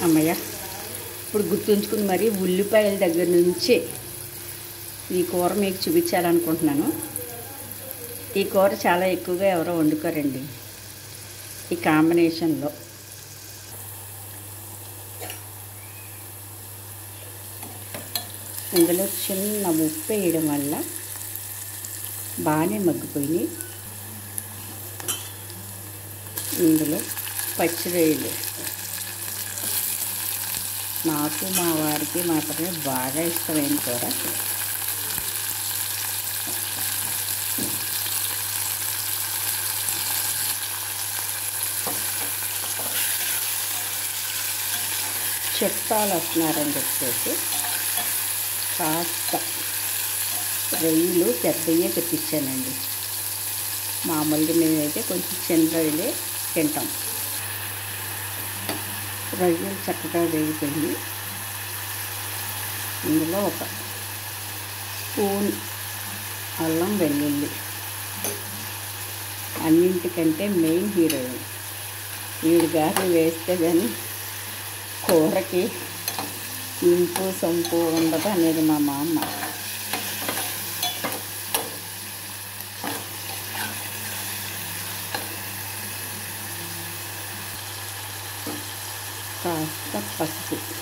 అమ్మయ్య, ఇప్పుడు గుర్తుంచుకుని మరి ఉల్లిపాయల దగ్గర నుంచి ఈ కూర మీకు చూపించాలనుకుంటున్నాను. ఈ కూర చాలా ఎక్కువగా ఎవరో వండుకోరండి ఈ కాంబినేషన్లో. ఇందులో చిన్న ఉప్పు వేయడం వల్ల బాగానే మగ్గిపోయి, ఇందులో పచ్చిరొయ్యలు నాకు మా వారికి మాత్రమే బాగా ఇష్టమైన కూర. చుట్టాలు వస్తున్నారని చెప్పేసి కాస్త రొయ్యలు పెద్దయ్యే తెప్పించానండి. మామూలుగా మేమైతే కొంచెం చిన్న రొయ్యలే తింటాం. రొయ్యలు చక్కగా వేగిపోయింది. ఇందులో ఒక స్పూన్ అల్లం వెల్లుల్లి, అన్నింటికంటే మెయిన్ హీరోయిన్ వీడి గారు వేస్తే కానీ కూరకి ఇంపు సొంపు ఉండదు అనేది మా అమ్మ. కాస్త పసుపు,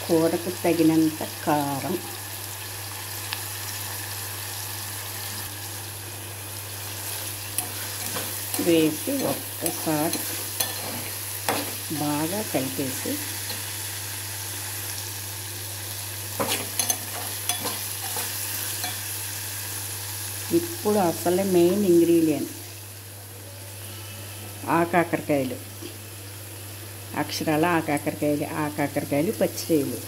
కూరకు తగినంత కారం, వేసి ఒక్కసారి బాగా కలిపేసి ఇప్పుడు అసలు మెయిన్ ఇంగ్రీడియంట్ ఆకాకరకాయలు, అక్షరాల ఆకాకరకాయలు పచ్చిరొయ్యలు.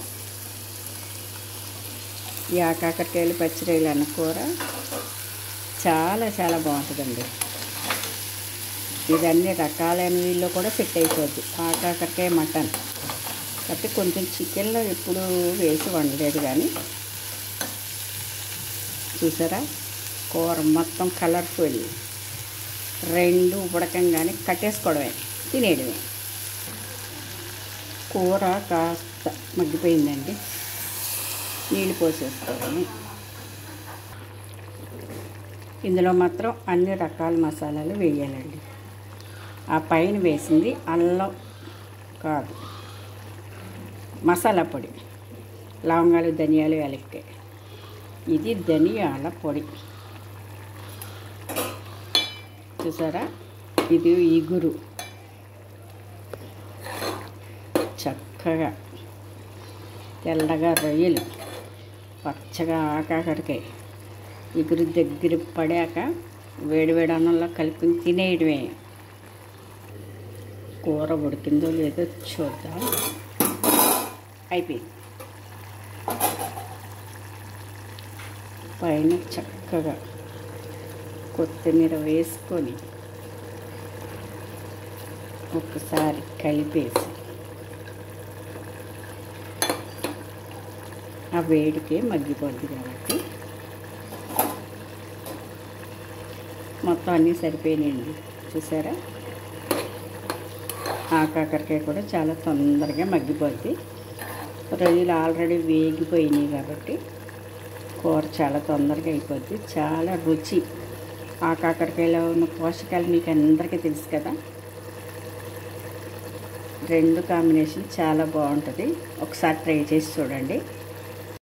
ఈ ఆకాకరకాయలు పచ్చిరొయ్యలు అన్న కూర చాలా చాలా బాగుంటుందండి. ఇది అన్ని రకాలైన వీళ్ళు కూడా ఫిట్ అయిపోద్ది. ఆకాకరకాయ మటన్ కాబట్టి కొంచెం చికెన్లో ఎప్పుడు వేసి వండలేదు, కానీ చూసారా కూర మొత్తం కలర్ఫుల్. రెండు ఉడకంగానే కట్టేసుకోవడమే, తినేయడమే. కూర కాస్త మగ్గిపోయిందండి, నీళ్ళు పోసేసుకోవడమే. ఇందులో మాత్రం అన్ని రకాల మసాలాలు వేయాలండి. ఆ పైన వేసింది అల్లం కాదు, మసాలా పొడి, లవంగాలు ధనియాలు యాలక్కాయ. ఇది ధనియాల పొడి చూసారా. ఇది ఇగురు చక్కగా తెల్లగా రొయ్యలు, పచ్చగా ఆకాకరకాయ ఇగురు దగ్గర పడాక వేడివేడి అన్నంలో కలుపుని తినేయడమే. కూర ఉడికిందో లేదో చూద్దాం. అయిపోయింది. పైన చక్కగా కొత్తిమీర వేసుకొని ఒకసారి కలిపేసి ఆ వేడికే మగ్గిపోద్ది కాబట్టి మొత్తం అన్నీ సరిపోయినాయండి. చూసారా, ఆకాకరకాయ కూడా చాలా తొందరగా మగ్గిపోద్ది. రొయ్యలు ఆల్రెడీ వేగిపోయినాయి కాబట్టి కూర చాలా తొందరగా అయిపోద్ది. చాలా రుచి. ఆకాకరకాయలో ఉన్న పోషకాలు మీకు అందరికీ తెలుసు కదా. రెండు కాంబినేషన్ చాలా బాగుంటుంది. ఒకసారి ట్రై చేసి చూడండి.